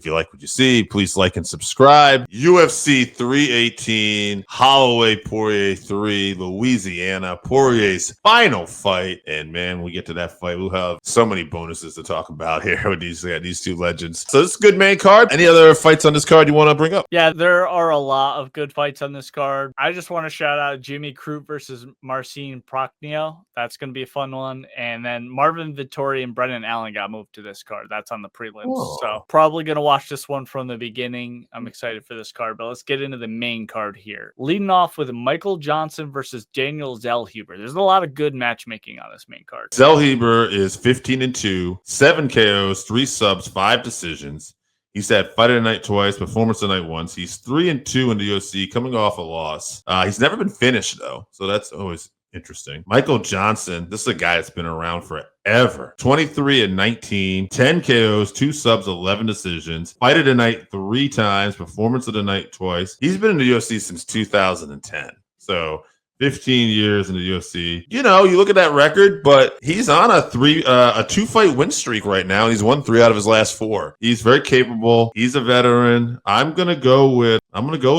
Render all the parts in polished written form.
If you like what you see, please like and subscribe. UFC 318, Holloway Poirier 3, Louisiana, Poirier's final fight. And man, we get to that fight, we'll have so many bonuses to talk about here with these two legends. So this is a good main card. Any other fights on this card you want to bring up? Yeah, there are a lot of good fights on this card. I just want to shout out Jimmy Crute versus Marcin Prachnio. That's going to be a fun one. And then Marvin Vettori and Brendan Allen got moved to this card. That's on the prelims. Whoa. So probably going to watch this one from the beginning. I'm excited for this card, but let's get into the main card here. Leading off with Michael Johnson versus Daniel Zellhuber. There's a lot of good matchmaking on this main card. Zellhuber is 15-2, 7 KOs, 3 subs, 5 decisions. He's had fight of the night twice, performance of the night once. He's 3-2 in the UFC, coming off a loss. He's never been finished, though, so that's always interesting. Michael Johnson, this is a guy that's been around forever. 23-19, 10 KOs, 2 subs, 11 decisions. Fight of the night 3 times, performance of the night twice. He's been in the UFC since 2010, so 15 years in the UFC. You know, you look at that record, but he's on a 2-fight win streak right now. He's won 3 out of his last 4. He's very capable. He's a veteran. I'm gonna go with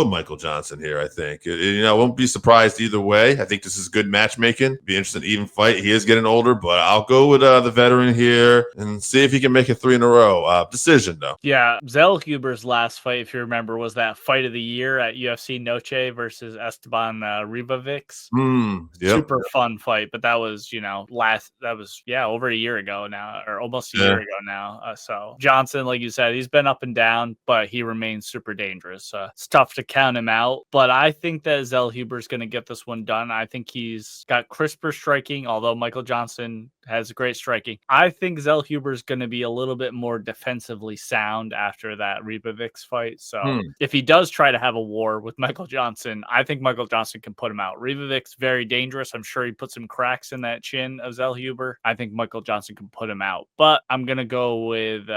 Michael Johnson here. I think I won't be surprised either way. I think this is good matchmaking. Be interesting even fight. He is getting older, but I'll go with the veteran here and see if he can make it 3 in a row. Decision though. Yeah, Zellhuber's last fight, if you remember, was that fight of the year at UFC Noche versus Esteban Ribovic. Yep. Super fun fight, but that was over a year ago now, or almost a year ago now. So Johnson, like you said, he's been up and down, but he remains super dangerous. It's tough to count him out, but I think that Zellhuber's going to get this one done. I think he's got crisper striking, although Michael Johnson has great striking. I think Zellhuber's going to be a little bit more defensively sound after that Ribovic fight. So if he does try to have a war with Michael Johnson, I think Michael Johnson can put him out. Ribovic's very dangerous. I'm sure he put some cracks in that chin of Zellhuber. I think Michael Johnson can put him out, but I'm going to go with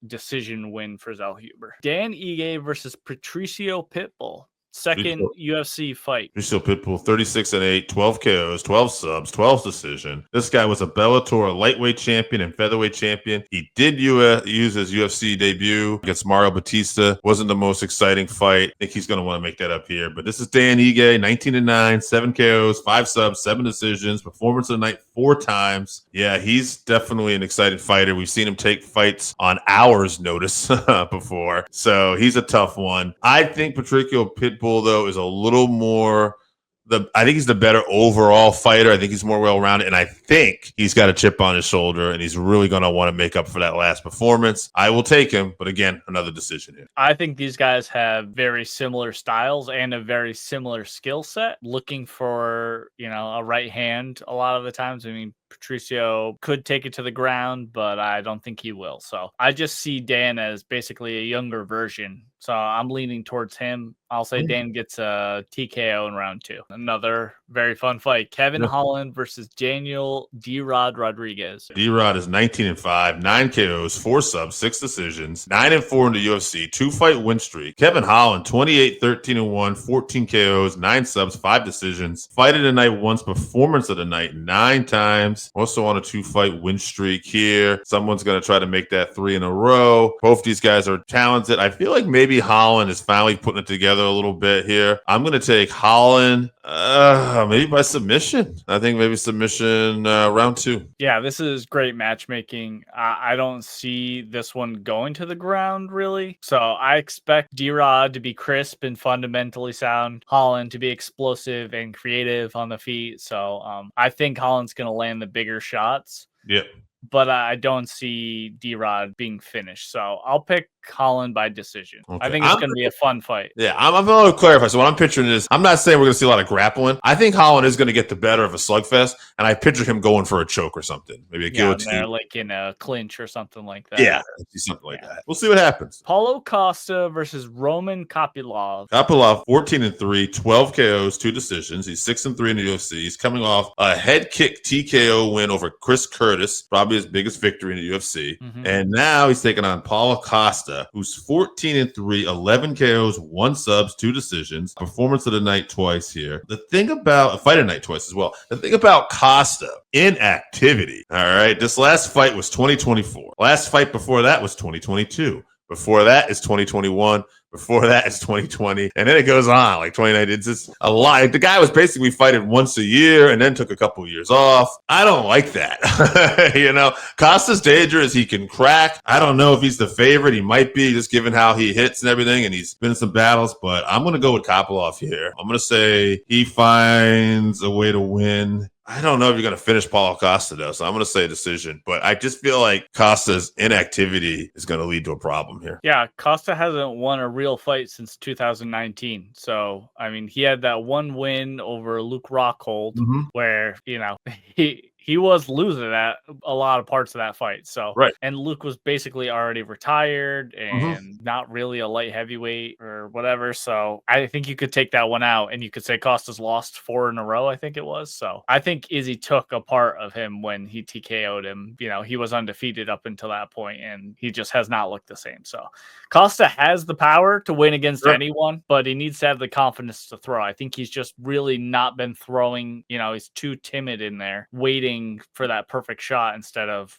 decision win for Zellhuber. Dan Ige versus Patricio Pitbull. Second UFC fight. Patricio Pitbull, 36-8, 12 KOs, 12 subs, 12 decision. This guy was a Bellator lightweight champion and featherweight champion. He did use his UFC debut against Mario Batista. Wasn't the most exciting fight. I think he's going to want to make that up here. But this is Dan Ige, 19-9, 7 KOs, 5 subs, 7 decisions. Performance of the night 4 times. Yeah, he's definitely an excited fighter. We've seen him take fights on hours' notice before. So he's a tough one. I think Patricio Pitbull, though, is a little more I think he's the better overall fighter. I think he's more well-rounded, and I think he's got a chip on his shoulder, and he's really going to want to make up for that last performance. I will take him, but again, another decision here. I think these guys have very similar styles and a very similar skill set. Looking for, a right hand a lot of the times. I mean, Patricio could take it to the ground, but I don't think he will. So I just see Dan as basically a younger version. So I'm leaning towards him. I'll say Dan gets a TKO in round 2. Another very fun fight. Kevin Holland versus Daniel D-Rod Rodriguez. D-Rod is 19-5, 9 KOs, 4 subs, 6 decisions, 9-4 in the UFC, 2-fight win streak. Kevin Holland, 28-13-1, 14 KOs, 9 subs, 5 decisions. Fight of the night once, performance of the night 9 times. Also on a 2-fight win streak here. Someone's going to try to make that 3 in a row. Both these guys are talented. I feel like maybe Holland is finally putting it together a little bit here. I'm going to take Holland maybe by submission. I think maybe submission round 2. Yeah, this is great matchmaking. I don't see this one going to the ground, really. So I expect D-Rod to be crisp and fundamentally sound. Holland to be explosive and creative on the feet. So I think Holland's going to land the bigger shots. Yep. But I don't see D-Rod being finished. So I'll pick Holland by decision. Okay. I think it's going to be a fun fight. Yeah, I'm going to clarify. So what I'm picturing is, I'm not saying we're going to see a lot of grappling. I think Holland is going to get the better of a slugfest, and I picture him going for a choke or something. Maybe a guillotine. Like in a clinch or something like that. Yeah, something like that. We'll see what happens. Paulo Costa versus Roman Kopylov. Kopylov, 14-3, 12 KOs, 2 decisions. He's 6-3 in the UFC. He's coming off a head kick TKO win over Chris Curtis, probably his biggest victory in the UFC. Mm-hmm. And now he's taking on Paulo Costa, who's 14-3, 11 KOs, 1 subs, 2 decisions. Performance of the night twice here. The thing about fight of the night twice as well. The thing about Costa, inactivity. All right, this last fight was 2024. Last fight before that was 2022. Before that is 2021. Before that is 2020. And then it goes on like 2019. It's just a lot. Like, the guy was basically fighting once a year and then took a couple of years off. I don't like that. Costa's dangerous. He can crack. I don't know if he's the favorite. He might be, just given how he hits and everything. And he's been in some battles, but I'm going to go with Kopylov here. I'm going to say he finds a way to win. I don't know if you're going to finish Paulo Costa, though, so I'm going to say decision. But I just feel like Costa's inactivity is going to lead to a problem here. Yeah, Costa hasn't won a real fight since 2019. So, I mean, he had that one win over Luke Rockhold where, he was losing at a lot of parts of that fight. So, right. And Luke was basically already retired and not really a light heavyweight or whatever. So I think you could take that one out and you could say Costa's lost 4 in a row, I think it was. So I think Izzy took a part of him when he TKO'd him. He was undefeated up until that point and he just has not looked the same. So Costa has the power to win against anyone, but he needs to have the confidence to throw. I think he's just really not been throwing. He's too timid in there, waiting for that perfect shot instead of,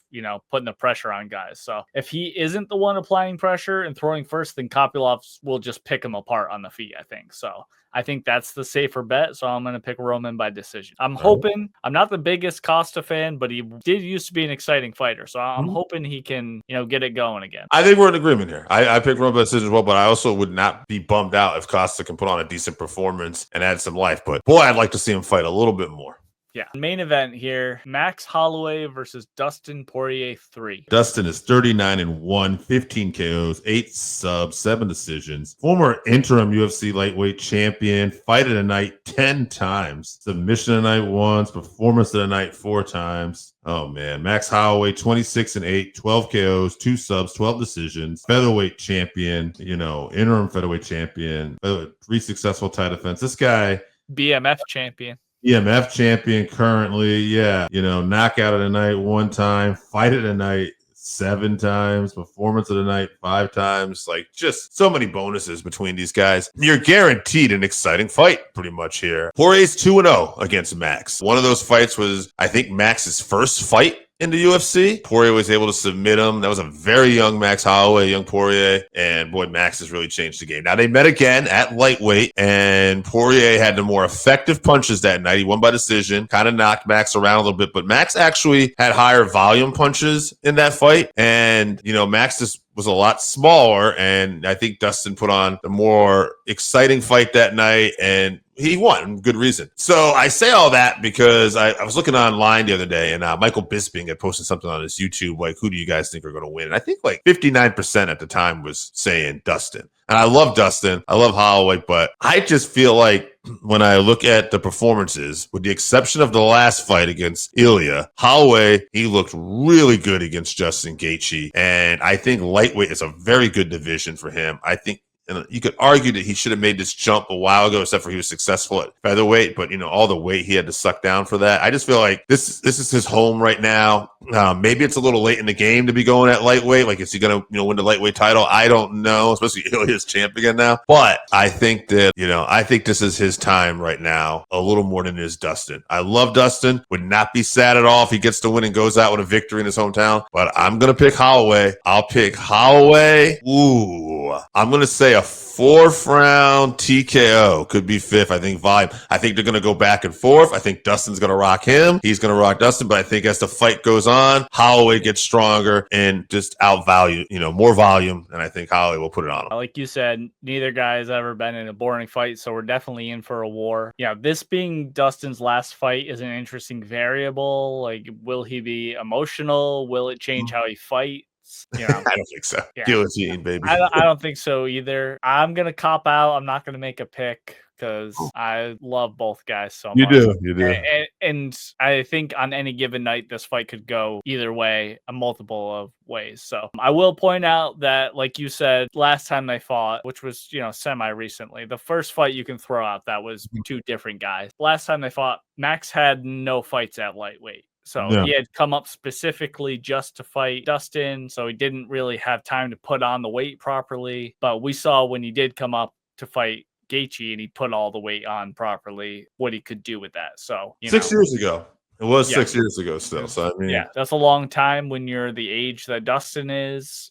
putting the pressure on guys. So if he isn't the one applying pressure and throwing first, then Kopylov will just pick him apart on the feet, I think. So I think that's the safer bet. So I'm going to pick Roman by decision. I'm hoping, I'm not the biggest Costa fan, but he did used to be an exciting fighter. So I'm hoping he can, get it going again. I think we're in agreement here. I picked Roman by decision as well, but I also would not be bummed out if Costa can put on a decent performance and add some life. But boy, I'd like to see him fight a little bit more. Yeah. Main event here, Max Holloway versus Dustin Poirier 3. Dustin is 39-1, 15 KOs, 8 subs, 7 decisions. Former interim UFC Lightweight Champion, fight of the night 10 times. Submission of the night once, performance of the night 4 times. Oh, man. Max Holloway, 26-8, 12 KOs, 2 subs, 12 decisions. Featherweight champion, interim featherweight champion, 3 successful title defense. This guy... BMF champion. EMF champion currently, knockout of the night 1 time, fight of the night 7 times, performance of the night 5 times, like just so many bonuses between these guys. You're guaranteed an exciting fight pretty much here. Poirier's 2-0 against Max. One of those fights was, I think, Max's first fight in the UFC. Poirier was able to submit him. That was a very young Max Holloway, young Poirier, and boy, Max has really changed the game. Now they met again at lightweight, and Poirier had the more effective punches that night. He won by decision, kind of knocked Max around a little bit, but Max actually had higher volume punches in that fight, and Max just was a lot smaller, and I think Dustin put on the more exciting fight that night, and he won. Good reason. So I say all that because I was looking online the other day, and Michael Bisping had posted something on his YouTube, like, who do you guys think are going to win? And I think like 59% at the time was saying Dustin. And I love Dustin. I love Holloway, but I just feel like when I look at the performances, with the exception of the last fight against Ilya, Holloway, he looked really good against Justin Gaethje. And I think lightweight is a very good division for him. I think you could argue that he should have made this jump a while ago, except for he was successful at featherweight, but all the weight he had to suck down for that. I just feel like this is his home right now. Maybe it's a little late in the game to be going at lightweight. Like, is he going to win the lightweight title? I don't know, especially Ilya's champ again now. But I think that I think this is his time right now, a little more than it is Dustin. I love Dustin. Would not be sad at all if he gets to win and goes out with a victory in his hometown. But I'm gonna pick Holloway. I'll pick Holloway. Ooh, I'm gonna say a 4th round TKO. Could be 5th. I think volume. I think they're going to go back and forth. I think Dustin's going to rock him. He's going to rock Dustin. But I think as the fight goes on, Holloway gets stronger and just outvalue, more volume. And I think Holloway will put it on him. Like you said, neither guy has ever been in a boring fight. So we're definitely in for a war. Yeah, this being Dustin's last fight is an interesting variable. Like, will he be emotional? Will it change how he fights? I don't think so. Yeah. Guillotine, baby. I don't think so either. I'm going to cop out. I'm not going to make a pick because I love both guys so much. You do. And I think on any given night, this fight could go either way, a multiple of ways. So I will point out that, like you said, last time they fought, which was, semi-recently, the first fight you can throw out, that was 2 different guys. Last time they fought, Max had no fights at lightweight. So he had come up specifically just to fight Dustin. So he didn't really have time to put on the weight properly. But we saw when he did come up to fight Gaethje and he put all the weight on properly, what he could do with that. So 6 years ago. It was Yeah. 6 years ago still. So, I mean, Yeah, that's a long time when you're the age that Dustin is.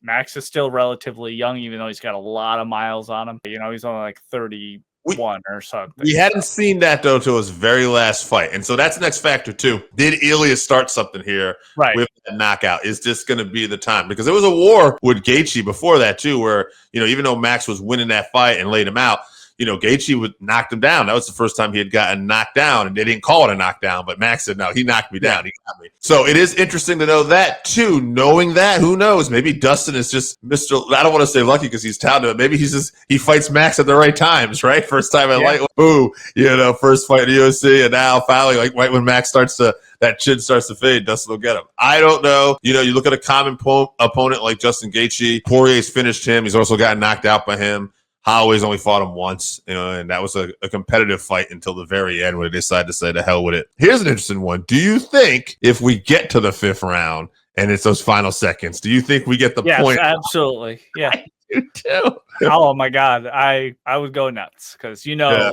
Max is still relatively young, even though he's got a lot of miles on him. He's only like 31 or something. we hadn't seen that, though, till his very last fight. And so that's the next factor, too. Did Ilya start something here with that knockout? Is this going to be the time? Because there was a war with Gaethje before that, too, where, even though Max was winning that fight and laid him out, Gaethje knocked him down. That was the first time he had gotten knocked down, and they didn't call it a knockdown, but Max said, no, he knocked me down. He got me. So it is interesting to know that, too. Knowing that, who knows? Maybe Dustin is just Mr. I don't want to say lucky because he's talented, but maybe he fights Max at the right times, right? First time at lightweight, boo, first fight in the UFC, and now finally, like right when Max that chin starts to fade, Dustin will get him. I don't know. You look at a common opponent like Justin Gaethje. Poirier's finished him. He's also gotten knocked out by him. Holloway's only fought him once, and that was a competitive fight until the very end when they decided to say the hell with it. Here's an interesting one. Do you think if we get to the 5th round and it's those final seconds, do you think we get the point? Yes, absolutely. Yeah. I do too. Oh my God. I would go nuts because,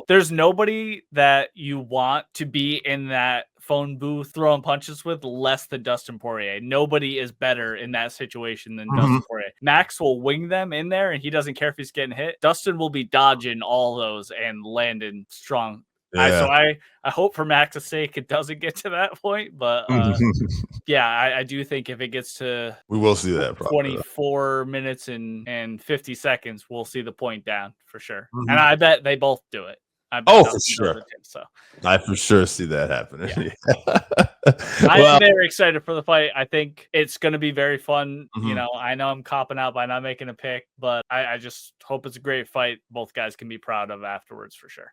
there's nobody that you want to be in that phone booth throwing punches with less than Dustin Poirier. Nobody is better in that situation than Dustin Poirier. Max will wing them in there and he doesn't care if he's getting hit. Dustin will be dodging all those and landing strong. So I hope for Max's sake it doesn't get to that point, but I do think if it gets to we will see that 24 minutes and 50 seconds, we'll see the point down for sure. And I bet they both do it. For sure. I for sure see that happening. Yeah. I am very excited for the fight. I think it's going to be very fun. I know I'm copping out by not making a pick, but I just hope it's a great fight. Both guys can be proud of afterwards for sure.